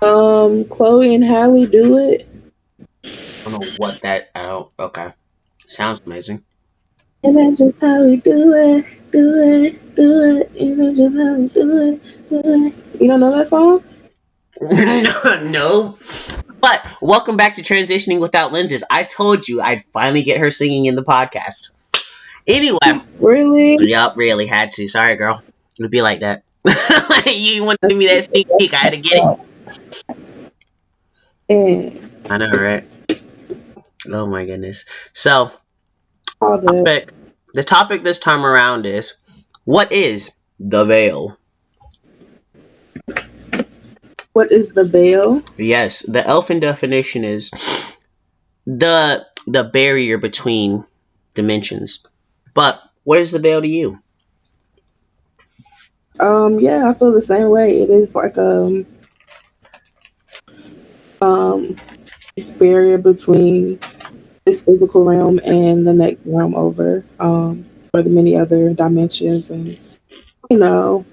Chloe and Hallie do it. I don't know what that. I don't. Okay, sounds amazing. And that's just how we do it, do it, do it. And that's just how we do it, do it. You don't know that song? No, no. But welcome back to Transitioning Without Lenses. I told you I'd finally get her singing in the podcast. Anyway, Really? yup, really had to. Sorry, girl. It'd be like that. You want to give me that sneak peek? I had to get it. And I know, right? Oh my goodness. So, all that. topic, the topic this time around is what is the veil? What is the veil? Yes, the elfin definition is the barrier between dimensions. But what is the veil to you? Yeah, I feel the same way. It is like um barrier between this physical realm and the next realm over, or the many other dimensions and you know,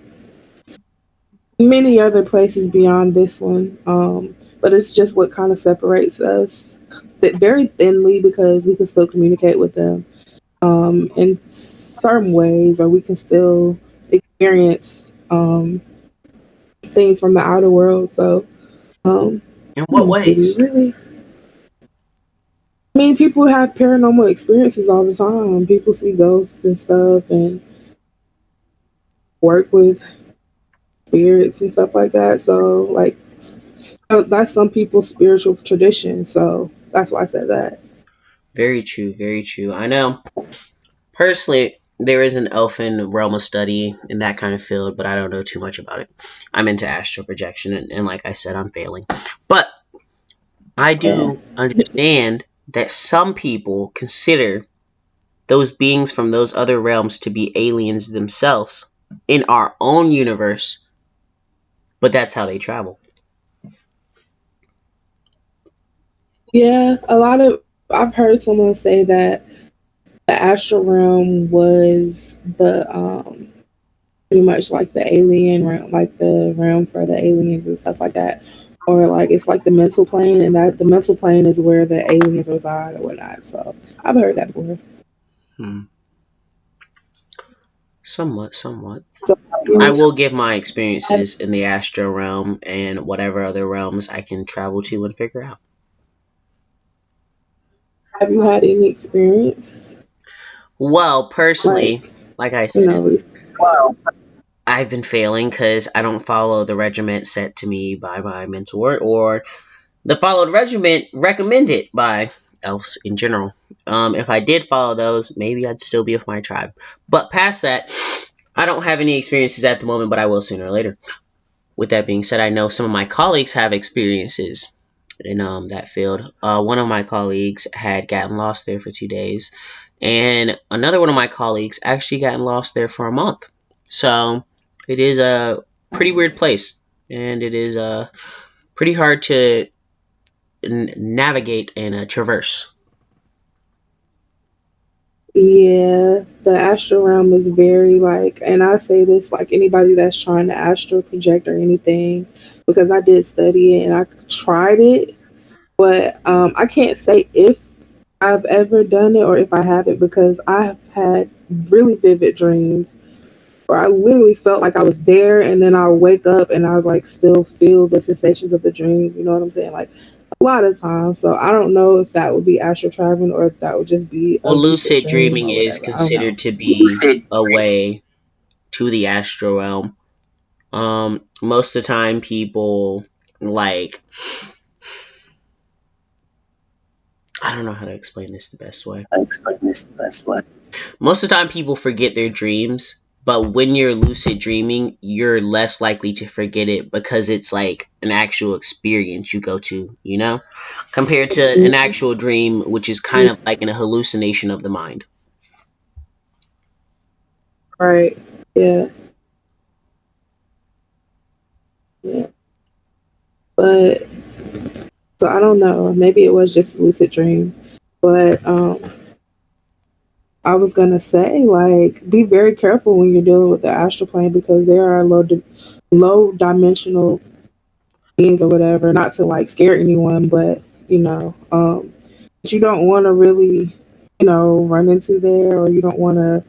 many other places beyond this one. But it's just what kind of separates us very thinly because we can still communicate with them in certain ways, or we can still experience things from the outer world. So, um, In what Kitty, ways? really. I mean, people have paranormal experiences all the time. People see ghosts and stuff and work with spirits and stuff like that. So, like, that's some people's spiritual tradition. So, that's why I said that. Very true, very true. I know. Personally, there is an elfin realm of study in that kind of field, but I don't know too much about it. I'm into astral projection, and like I said, I'm failing. But I Yeah. do understand that some people consider those beings from those other realms to be aliens themselves in our own universe, but that's how they travel. Yeah. I've heard someone say that the astral realm was the, pretty much like the alien realm, like the realm for the aliens and stuff like that. Or like it's like the mental plane, and that the mental plane is where the aliens reside or whatnot. So I've heard that before. Hmm. Somewhat, somewhat. So I will give my experiences in the astral realm and whatever other realms I can travel to and figure out. have you had any experience Well, like personally, like I you said, know? I've been failing because I don't follow the regiment set to me by my mentor or the followed regiment recommended by elves in general. If I did follow those, maybe I'd still be with my tribe. But past that, I don't have any experiences at the moment, but I will sooner or later. With that being said, I know some of my colleagues have experiences in that field. One of my colleagues had gotten lost there for 2 days, and another one of my colleagues actually gotten lost there for a month. So it is a pretty weird place, and it is pretty hard to navigate and traverse. Yeah, the astral realm is very like, and I say this like anybody that's trying to astral project or anything, because I did study it and I tried it, but I can't say if I've ever done it or if I haven't because I've had really vivid dreams where I literally felt like I was there and then I'll wake up and I like still feel the sensations of the dream. You know what I'm saying? Like a lot of times. So I don't know if that would be astral traveling or if that would just be a Well, lucid lucid dream dreaming or is whatever. I don't know. considered to be a way to the astral realm. Most of the time, people like I don't know how to explain this the best way. Most of the time, people forget their dreams, but when you're lucid dreaming, you're less likely to forget it because it's like an actual experience you go to, compared to an actual dream, which is kind of like a hallucination of the mind. Right. Yeah. Yeah. But so I don't know. Maybe it was just a lucid dream. But I was gonna say, like, be very careful when you're dealing with the astral plane because there are low dimensional means or whatever, not to like scare anyone, but but you don't want to really, run into there, or you don't want to,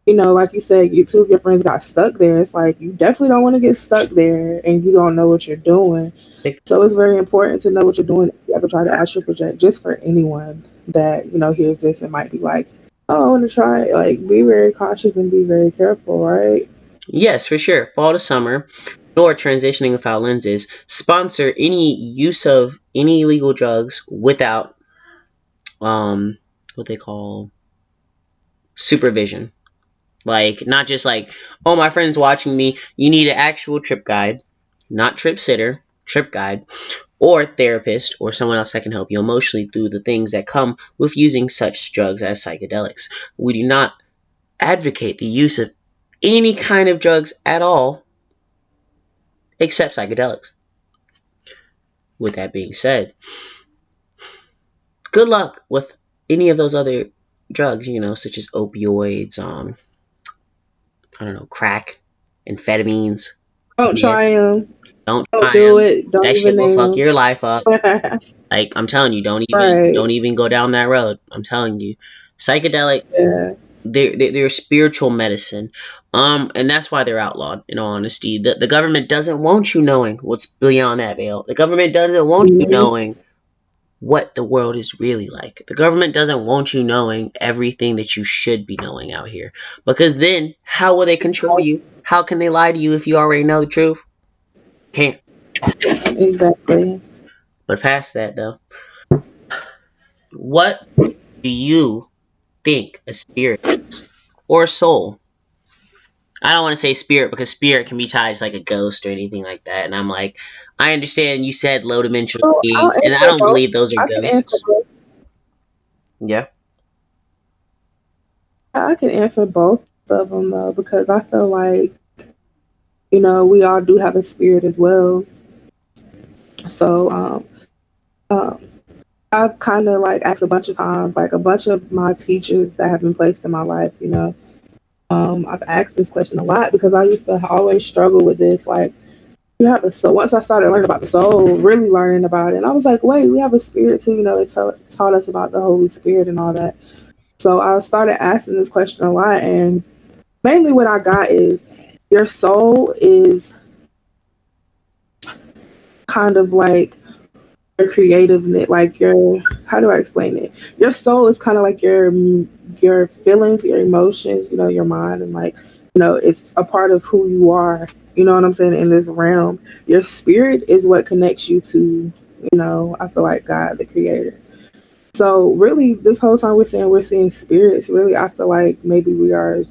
like you said, you two of your friends got stuck there. It's like you definitely don't want to get stuck there, and you don't know what you're doing. So it's very important to know what you're doing if you ever try to astral project. Just for anyone that hears this and might be like, "Oh, I want to try it." Like, be very cautious and be very careful, right? Yes, for sure. Fall to summer, nor transitioning without lenses. Sponsor any use of any illegal drugs without what they call supervision. Like, not just like, oh, my friend's watching me. You need an actual trip guide, not trip sitter, trip guide, or therapist, or someone else that can help you emotionally through the things that come with using such drugs as psychedelics. We do not advocate the use of any kind of drugs at all except psychedelics. With that being said, good luck with any of those other drugs, such as opioids, I don't know, crack, amphetamines. Don't Yeah, try them. don't Don't try do them. it. Don't That even shit will fuck name your life up. them. Like, I'm telling you, Right. don't even go down that road. I'm telling you, psychedelic, Yeah. they're spiritual medicine, and that's why they're outlawed. In all honesty, the government doesn't want you knowing what's beyond that veil. The government doesn't want you Mhm. knowing what the world is really like. The government doesn't want you knowing everything that you should be knowing out here. Because then, how will they control you? How can they lie to you if you already know the truth? Can't. Exactly. But past that, though, what do you think a spirit is? Or a soul? I don't want to say spirit because spirit can be tied to like a ghost or anything like that. And I'm like, I understand you said low dimensional Well, I'll beings, and I answer don't both. believe those are I can answer ghosts. both. Yeah. I can answer both of them though, because I feel like we all do have a spirit as well. So um, I've kind of like asked a bunch of times, like a bunch of my teachers that have been placed in my life. I've asked this question a lot because I used to always struggle with this. Like, you have a soul. Once I started learning about the soul, really learning about it, and I was like, wait, we have a spirit too. Taught us about the Holy Spirit and all that. So I started asking this question a lot, and mainly what I got is your soul is kind of like your creativeness, like your, how do I explain it? Your soul is kind of like your feelings, your emotions, your mind, and like it's a part of who you are. You know what I'm saying? In this realm, your spirit is what connects you to, I feel like God, the Creator. So really, this whole time we're seeing spirits. Really, I feel like maybe we are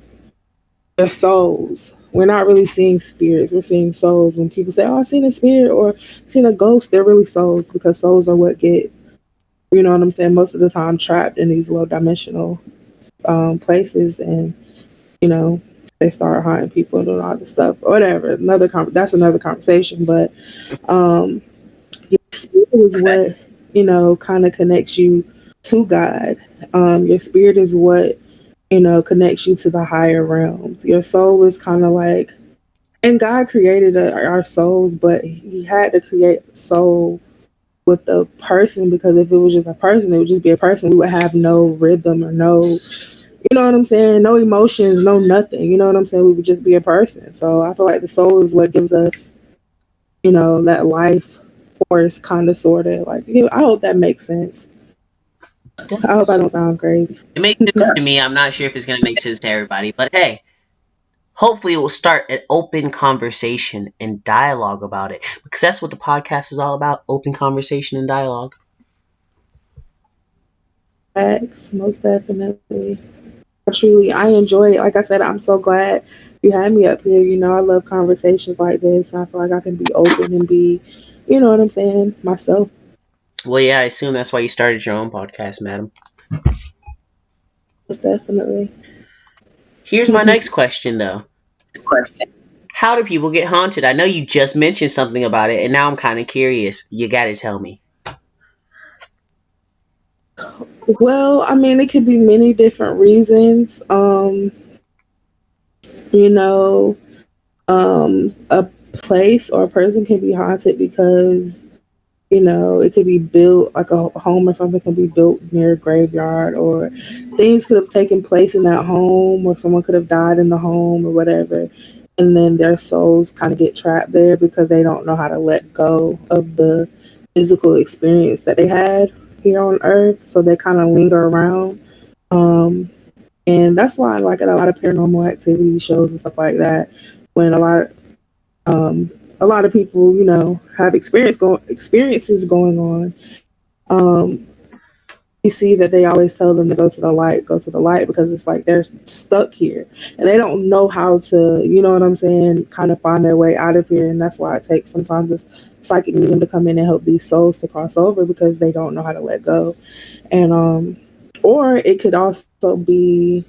their souls. We're not really seeing spirits. We're seeing souls. When people say, "Oh, I seen a spirit" or "seen a ghost," they're really souls because souls are what get, what I'm saying, most of the time trapped in these low dimensional places, and you know they start haunting people and doing all this stuff or whatever. That's another conversation. But um, your spirit is what kind of connects you to God. Your spirit is what connects you to the higher realms. Your soul is kind of like, and God created our souls, but He had to create a soul with the person, because if it was just a person, it would just be a person. We would have no rhythm or no, what I'm saying, no emotions, no nothing. You know what I'm saying? We would just be a person. So I feel like the soul is what gives us, that life force, kind of, sort of. Like, I hope that makes sense. It I hope I does. don't sound crazy. It makes sense to me. I'm not sure if it's going to make sense to everybody, but hey, hopefully it will start an open conversation and dialogue about it because that's what the podcast is all about, open conversation and dialogue. Facts, most definitely. I enjoy it. Like I said, I'm so glad you had me up here. I love conversations like this. I feel like I can be open and be, what I'm saying, myself. Well, yeah, I assume that's why you started your own podcast, madam. Most definitely. Here's my next question, though. How do people get haunted? I know you just mentioned something about it, and now I'm kind of curious. You got to tell me. Well, I mean, it could be many different reasons. You know, a place or a person can be haunted because it could be built like a home or something can be built near a graveyard, or things could have taken place in that home, or someone could have died in the home or whatever. And then their souls kind of get trapped there because they don't know how to let go of the physical experience that they had here on earth. So they kind of linger around. Um, and that's why, like, in a lot of paranormal activity shows and stuff like that, when um, a lot of people, have experiences going on, um, you see that they always tell them to go to the light, because it's like they're stuck here and they don't know how to, you know what I'm saying, kind of find their way out of here. And that's why it takes sometimes this psychic medium to come in and help these souls to cross over, because they don't know how to let go. And or it could also be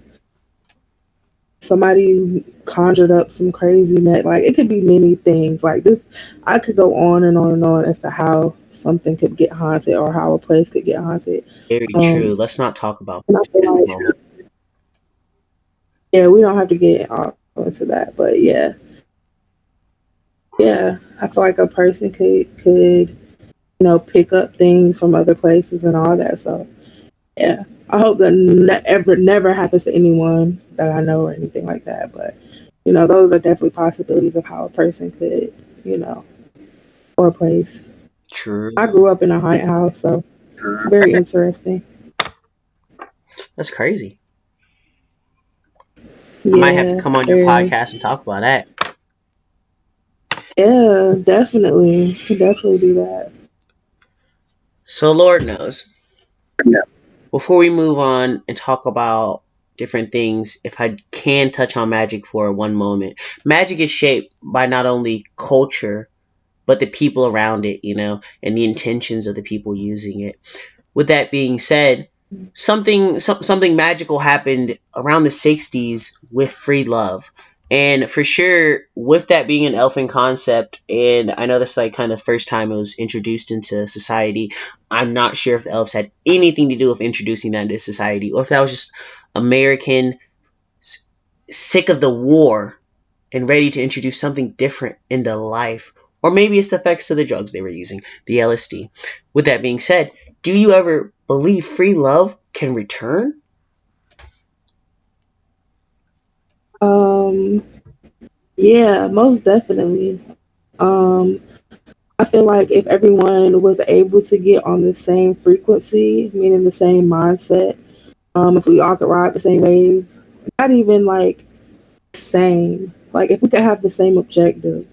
somebody conjured up some crazy net. Like, it could be many things like this. I could go on and on and on as to how something could get haunted or how a place could get haunted. Very true. um Let's not talk about and I feel at the like, moment. yeah, we don't have to get all into that, but yeah, I feel like a person could pick up things from other places and all that. So yeah, I hope that never happens to anyone that I know or anything like that. But those are definitely possibilities of how a person could, you know, or a place. I True. grew up in a haunted house, so it's very interesting. That's crazy. I might have to Yeah, come on your very. podcast and talk about that. Yeah, definitely. Could definitely do that. So, Lord knows. Before we move on and talk about different things, if I can touch on magic for one moment, magic is shaped by not only culture, but the people around it, and the intentions of the people using it. With that being said, something magical happened around the 60s with free love. And for sure, with that being an elfin concept, and I know that's like kind of the first time it was introduced into society. I'm not sure if the elves had anything to do with introducing that into society, or if that was just American sick of the war and ready to introduce something different into life. Or maybe it's the effects of the drugs they were using, the LSD. With that being said, do you ever believe free love can return? Um, yeah, most definitely. I feel like if everyone was able to get on the same frequency, meaning the same mindset, if we all could ride the same wave, not even like same, like if we could have the same objective,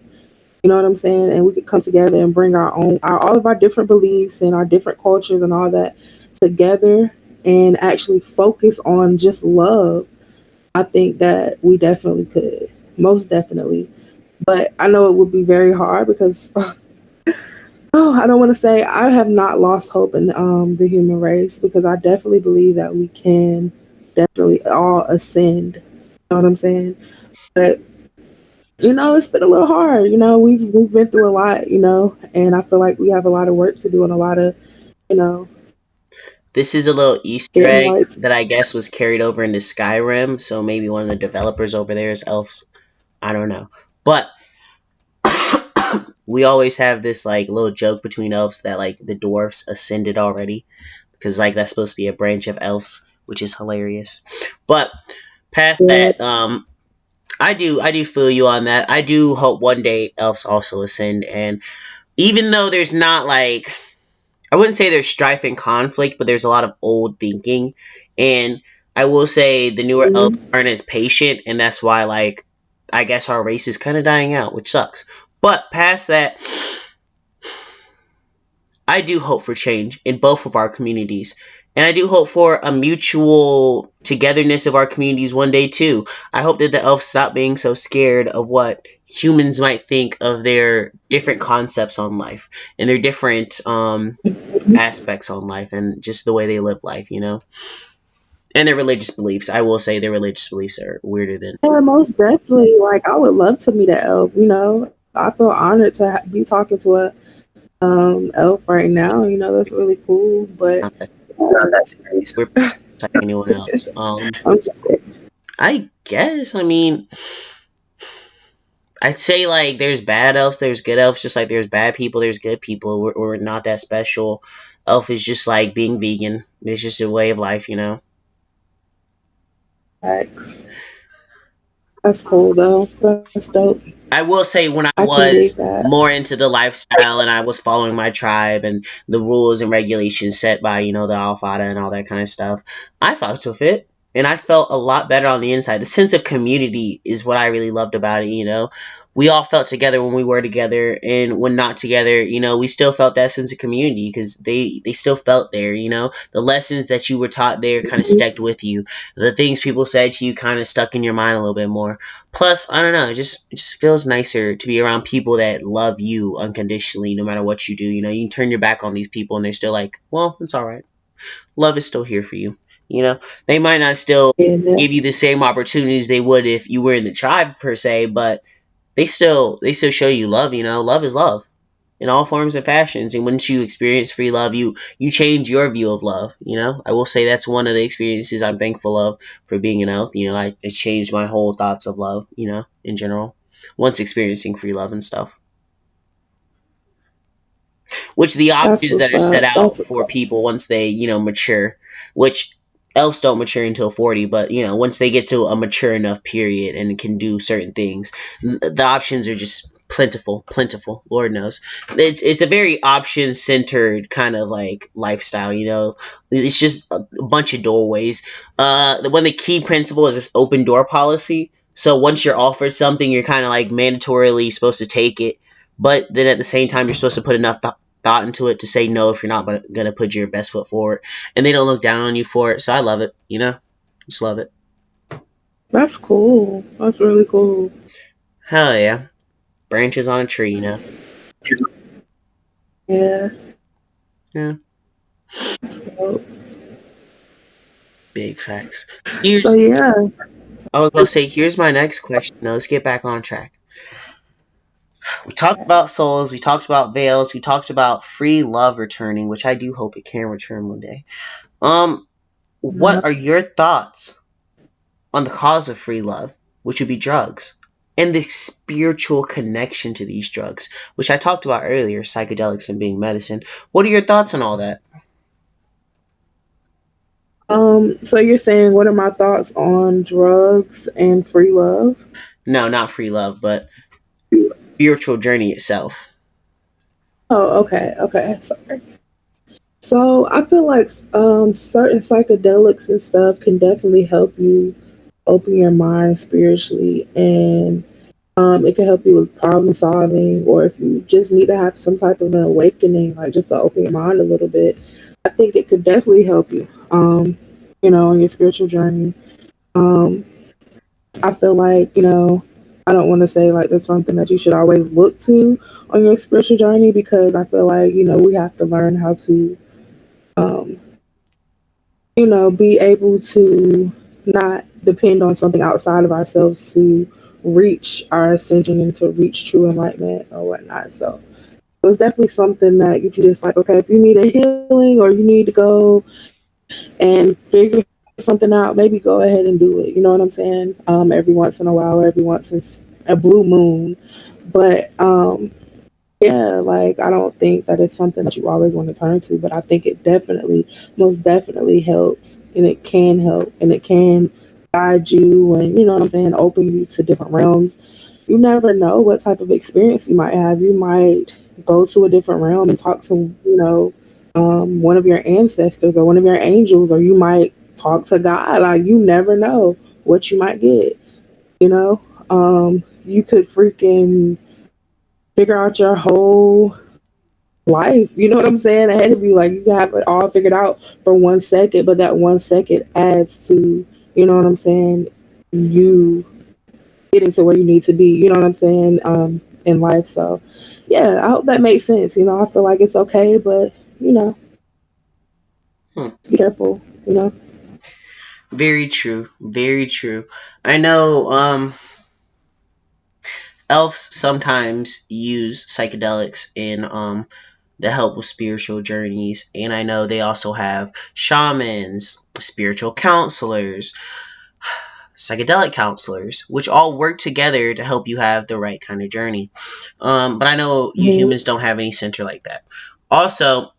you know what I'm saying, and we could come together and bring all of our different beliefs and our different cultures and all that together, and actually focus on just love. I think that we definitely could, most definitely. But I know it would be very hard because I don't want to say I have not lost hope in the human race, because I definitely believe that we can definitely all ascend. You know what I'm saying? But it's been a little hard. We've been through a lot. And I feel like we have a lot of work to do and a lot of you know This is a little Easter getting egg right. that I guess was carried over into Skyrim, so maybe one of the developers over there is elves. I don't know. But we always have this like little joke between elves that like the dwarfs ascended already, because like that's supposed to be a branch of elves, which is hilarious. But past Yeah. that, I do feel you on that. I do hope one day elves also ascend, and even though there's not like, I wouldn't say there's strife and conflict, but there's a lot of old thinking, and I will say the newer elves Mhm. aren't as patient, and that's why like I guess our race is kind of dying out, which sucks. But past that, I do hope for change in both of our communities. And I do hope for a mutual togetherness of our communities one day too. I hope that the elves stop being so scared of what humans might think of their different concepts on life and their different aspects on life and just the way they live life. And their religious beliefs. I will say their religious beliefs are weirder than Yeah, most definitely. Like, I would love to meet an elf. I feel honored to be talking to a elf right now. That's really cool. But not that that's serious. we're like anyone else. I'm just kidding. I guess. I mean, I'd say like there's bad elves, there's good elves, just like there's bad people, there's good people. We're not that special. Elf is just like being vegan. It's just a way of life, you know. X. That's cool though. That's dope. I will say when I I can dig was that. more into the lifestyle and I was following my tribe and the rules and regulations set by, the Alfada and all that kind of stuff, I fucked with it. And I felt a lot better on the inside. The sense of community is what I really loved about it. We all felt together when we were together, and when not together, we still felt that sense of community because they still felt there. The lessons that you were taught there kind of stuck with you. The things people said to you kind of stuck in your mind a little bit more. Plus, I don't know, it just feels nicer to be around people that love you unconditionally, no matter what you do. You can turn your back on these people, and they're still like, well, it's all right. Love is still here for you. You know, they might not still Yeah, give you the same opportunities they would if you were in the tribe per se, but they still show you love. Love is love in all forms and fashions. And once you experience free love, you change your view of love. I will say that's one of the experiences I'm thankful of for being an elf. It changed my whole thoughts of love. In general, once experiencing free love and stuff. Which the that's options that what's are set up. out That's for people once they mature, which elves don't mature until 40, but once they get to a mature enough period and can do certain things, the options are just plentiful, lord knows. It's a very option centered kind of like lifestyle. It's just a bunch of doorways. The one, the key principle is this open door policy. So once you're offered something, you're kind of like mandatorily supposed to take it, but then at the same time you're supposed to put enough thought into it to say no if you're not gonna put your best foot forward, and they don't look down on you for it. So I love it. Just love it. that's cool. That's really cool. Hell yeah, branches on a tree. Yeah. Yeah, So, big facts. so Here's yeah. I was gonna say here's my next question. Now let's get back on track. We talked about souls, we talked about veils, we talked about free love returning, which I do hope it can return one day. What Uh, are your thoughts on the cause of free love, which would be drugs, and the spiritual connection to these drugs, which I talked about earlier, psychedelics and being medicine. What are your thoughts on all that? so you're saying what are my thoughts on drugs and free love? No, not free love, but spiritual journey itself. Oh, okay, okay. Sorry. So I feel like certain psychedelics and stuff can definitely help you open your mind spiritually, and it can help you with problem solving, or if you just need to have some type of an awakening, like just to open your mind a little bit. I think it could definitely help you, on your spiritual journey. Um, I feel like, I don't want to say like that's something that you should always look to on your spiritual journey, because I feel like, we have to learn how to, um, be able to not depend on something outside of ourselves to reach our ascension and to reach true enlightenment or whatnot. So it was definitely something that you can just like, okay, if you need a healing or you need to go and figure something out, maybe go ahead and do it. You know what I'm saying? Every once in a while, every once in a blue moon. But yeah, like I don't think that it's something that you always want to turn to, but I think it definitely, most definitely helps, and it can help, and it can guide you, and you know what I'm saying, open you to different realms. You never know what type of experience you might have. You might go to a different realm and talk to, one of your ancestors or one of your angels, or you might talk to God. Like you never know what you might get. You know, you could freaking figure out your whole life. You know what I'm saying? Ahead of you, like you can have it all figured out for 1 second, but that 1 second adds to, you know what I'm saying, you getting to where you need to be. You know what I'm saying? In life. So, yeah, I hope that makes sense. I feel like it's okay, but Hmm. just be careful. Very true. Very true. I know elves sometimes use psychedelics in to help with spiritual journeys, and I know they also have shamans, spiritual counselors, psychedelic counselors, which all work together to help you have the right kind of journey. But I know you Mhm. humans don't have any center like that. Also,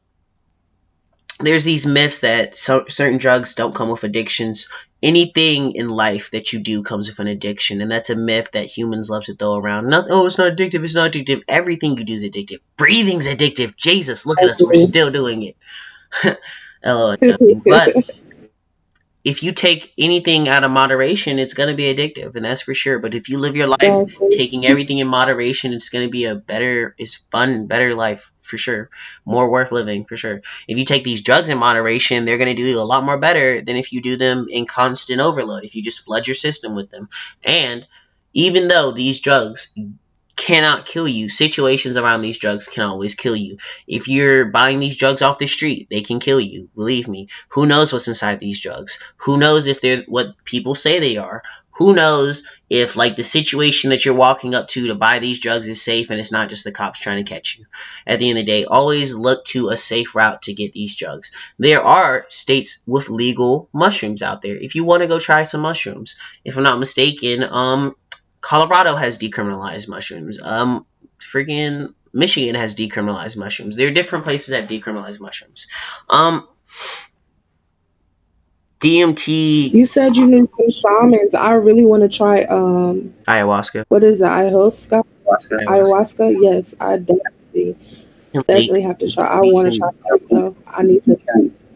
there's these myths that certain drugs don't come with addictions. Anything in life that you do comes with an addiction, and that's a myth that humans love to throw around. Not, oh, it's not addictive. It's not addictive. Everything you do is addictive. Breathing's addictive. Jesus, look at us. We're Exactly. still doing it. LOL, joking. But if you take anything out of moderation, it's going to be addictive, and that's for sure. But if you live your life Exactly. taking everything in moderation, it's going to be it's fun, better life for sure. More worth living for sure. If you take these drugs in moderation, they're going to do you a lot more better than if you do them in constant overload, if you just flood your system with them. And even though these drugs cannot kill you. Situations around these drugs can always kill you. If you're buying these drugs off the street, they can kill you. Believe me. Who knows what's inside these drugs? Who knows if they're what people say they are? Who knows if like the situation that you're walking up to buy these drugs is safe and it's not just the cops trying to catch you? At the end of the day, always look to a safe route to get these drugs. There are states with legal mushrooms out there. If you want to go try some mushrooms, if I'm not mistaken, Colorado has decriminalized mushrooms. Freaking Michigan has decriminalized mushrooms. There are different places that decriminalize mushrooms. Um, DMT, You said you knew some shamans. I really want to try. ayahuasca. What is it? Ayahuasca. Ayahuasca. Ayahuasca. Yes, I We can definitely link. have to try. I We want to try can that though. I need to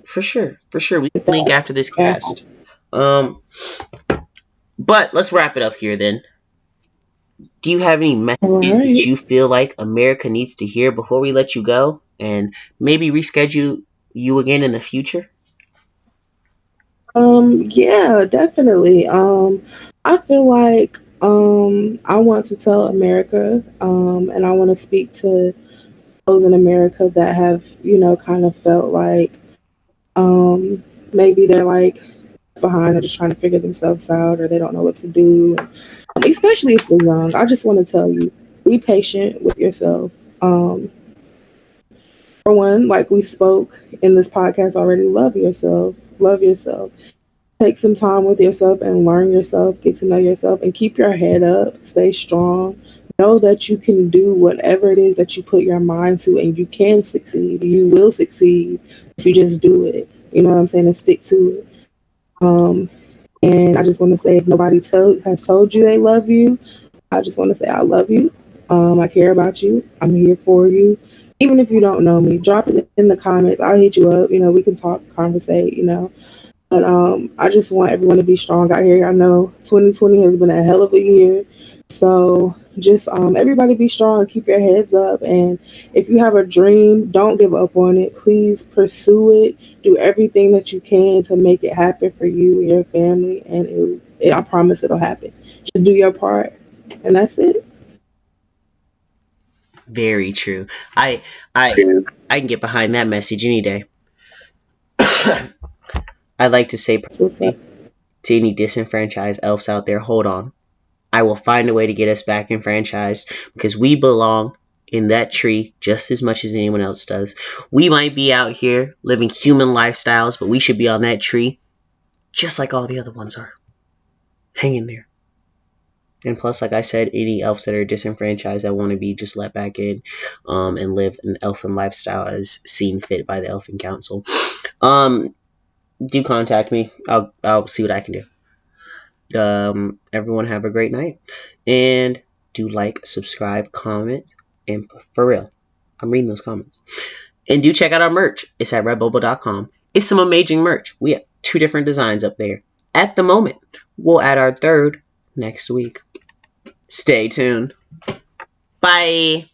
for sure, for sure. We get can link that. after this Yeah. cast. Um, but let's wrap it up here then. Do you have any All messages that right. you feel like America needs to hear before we let you go, and maybe reschedule you again in the future? Yeah, definitely. I feel like I want to tell America, and I want to speak to those in America that have, kind of felt like maybe they're like behind or just trying to figure themselves out or they don't know what to do. Especially if you're young. I just want to tell you, be patient with yourself. Um, for one, like we spoke in this podcast already, love yourself. Love yourself. Take some time with yourself and learn yourself, get to know yourself, and keep your head up. Stay strong. Know that you can do whatever it is that you put your mind to, and you can succeed. You will succeed if you just do it. You know what I'm saying? And stick to it. Um, and I just want to say, if nobody has told you they love you, I just want to say I love you. I care about you. I'm here for you. Even if you don't know me, drop it in the comments. I'll hit you up. We can talk, conversate. But I just want everyone to be strong out here. I know 2020 has been a hell of a year. So just everybody be strong, keep your heads up. And if you have a dream, don't give up on it. Please pursue it. Do everything that you can to make it happen for you and your family. And I promise it'll happen. Just do your part. And that's it. Very true. I I can get behind that message any day. I'd like to say That's what's up. personally to any disenfranchised elves out there, hold on. I will find a way to get us back enfranchised because we belong in that tree just as much as anyone else does. We might be out here living human lifestyles, but we should be on that tree just like all the other ones are. Hang in there. And plus, like I said, any elves that are disenfranchised that want to be just let back in and live an elfin lifestyle as seen fit by the Elfin Council. Um, do contact me. I'll see what I can do. Everyone have a great night, and do like, subscribe, comment, and for real, I'm reading those comments. And do check out our merch. It's at redbubble.com. It's some amazing merch. We have 2 different designs up there at the moment. We'll add our third next week. Stay tuned. Bye.